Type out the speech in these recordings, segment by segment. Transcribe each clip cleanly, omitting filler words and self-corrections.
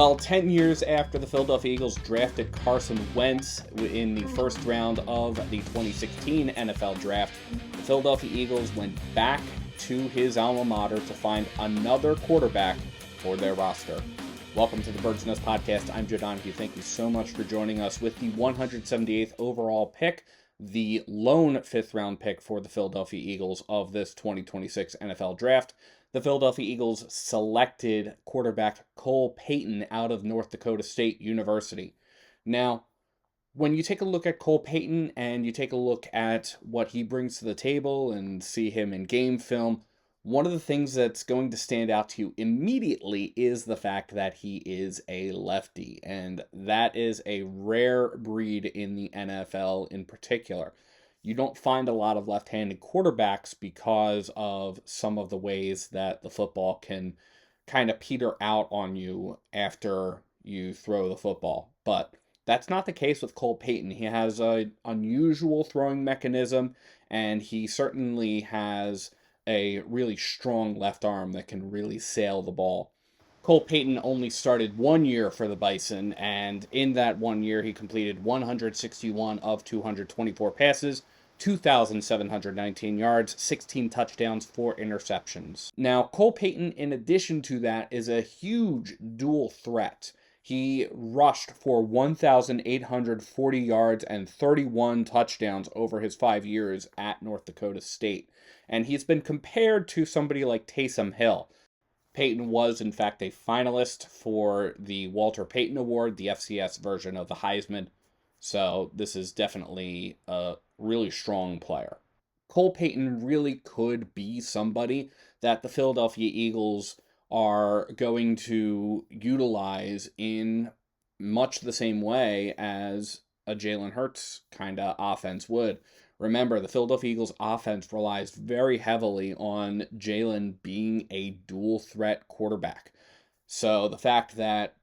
Well, 10 years after the Philadelphia Eagles drafted Carson Wentz in the first round of the 2016 NFL Draft, the Philadelphia Eagles went back to his alma mater to find another quarterback for their roster. Welcome to the Bird's Nest Podcast. I'm Joe Donahue. Thank you so much for joining us with the 178th overall pick, the lone fifth-round pick for the Philadelphia Eagles of this 2026 NFL Draft. The Philadelphia Eagles selected quarterback Cole Payton out of North Dakota State University. Now, when you take a look at Cole Payton and you take a look at what he brings to the table and see him in game film, one of the things that's going to stand out to you immediately is the fact that he is a lefty, and that is a rare breed in the NFL in particular. You don't find a lot of left-handed quarterbacks because of some of the ways that the football can kind of peter out on you after you throw the football. But that's not the case with Cole Payton. He has an unusual throwing mechanism, and he certainly has a really strong left arm that can really sail the ball. Cole Payton only started 1 year for the Bison, and in that 1 year, he completed 161 of 224 passes, 2,719 yards, 16 touchdowns, 4 interceptions. Now, Cole Payton, in addition to that, is a huge dual threat. He rushed for 1,840 yards and 31 touchdowns over his 5 years at North Dakota State. And he's been compared to somebody like Taysom Hill. Payton was, in fact, a finalist for the Walter Payton Award, the FCS version of the Heisman. So this is definitely a really strong player. Cole Payton really could be somebody that the Philadelphia Eagles are going to utilize in much the same way as a Jalen Hurts kind of offense would. Remember, the Philadelphia Eagles offense relies very heavily on Jalen being a dual threat quarterback. So the fact that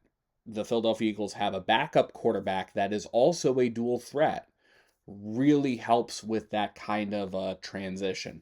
the Philadelphia Eagles have a backup quarterback that is also a dual threat really helps with that kind of a transition.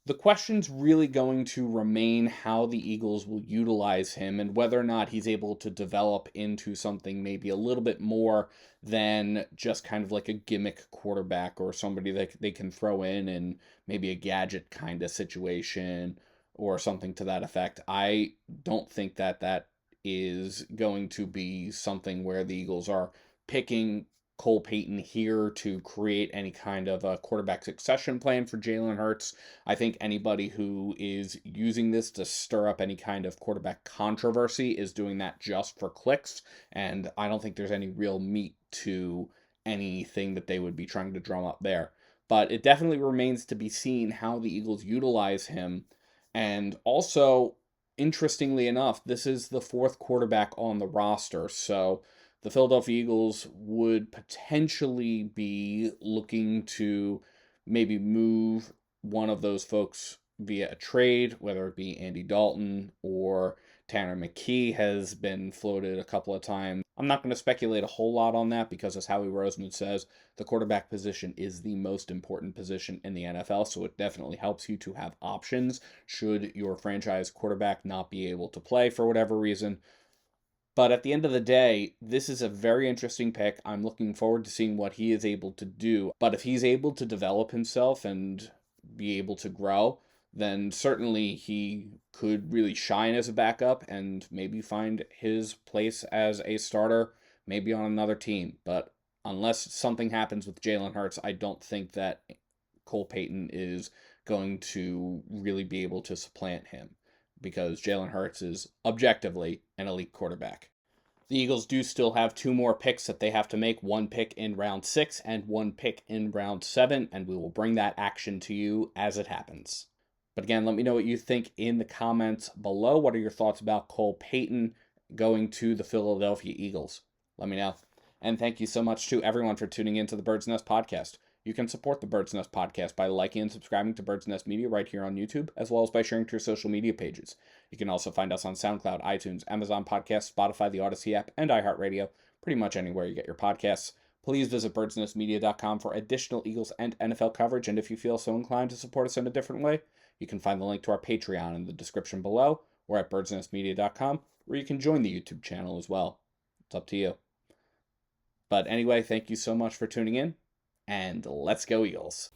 The question's really going to remain how the Eagles will utilize him and whether or not he's able to develop into something maybe a little bit more than just kind of like a gimmick quarterback or somebody that they can throw in maybe a gadget kind of situation or something to that effect. I don't think that is going to be something where the Eagles are picking Cole Payton here to create any kind of a quarterback succession plan for Jalen Hurts. I think anybody who is using this to stir up any kind of quarterback controversy is doing that just for clicks, and I don't think there's any real meat to anything that they would be trying to drum up there. But it definitely remains to be seen how the Eagles utilize him, and also, interestingly enough, this is the fourth quarterback on the roster, so the Philadelphia Eagles would potentially be looking to maybe move one of those folks via a trade, whether it be Andy Dalton or Tanner McKee has been floated a couple of times. I'm not going to speculate a whole lot on that because, as Howie Roseman says, the quarterback position is the most important position in the NFL, so it definitely helps you to have options should your franchise quarterback not be able to play for whatever reason. But at the end of the day, this is a very interesting pick. I'm looking forward to seeing what he is able to do. But if he's able to develop himself and be able to grow, then certainly he could really shine as a backup and maybe find his place as a starter, maybe on another team. But unless something happens with Jalen Hurts, I don't think that Cole Payton is going to really be able to supplant him, because Jalen Hurts is objectively an elite quarterback. The Eagles do still have 2 more picks that they have to make, 1 pick in round 6 and 1 pick in round 7, and we will bring that action to you as it happens. But again, let me know what you think in the comments below. What are your thoughts about Cole Payton going to the Philadelphia Eagles? Let me know. And thank you so much to everyone for tuning in to the Bird's Nest Podcast. You can support the Bird's Nest Podcast by liking and subscribing to Bird's Nest Media right here on YouTube, as well as by sharing to your social media pages. You can also find us on SoundCloud, iTunes, Amazon Podcasts, Spotify, the Odyssey app, and iHeartRadio, pretty much anywhere you get your podcasts. Please visit birdsnestmedia.com for additional Eagles and NFL coverage, and if you feel so inclined to support us in a different way, you can find the link to our Patreon in the description below, or at birdsnestmedia.com, where you can join the YouTube channel as well. It's up to you. But anyway, thank you so much for tuning in, and let's go Eagles.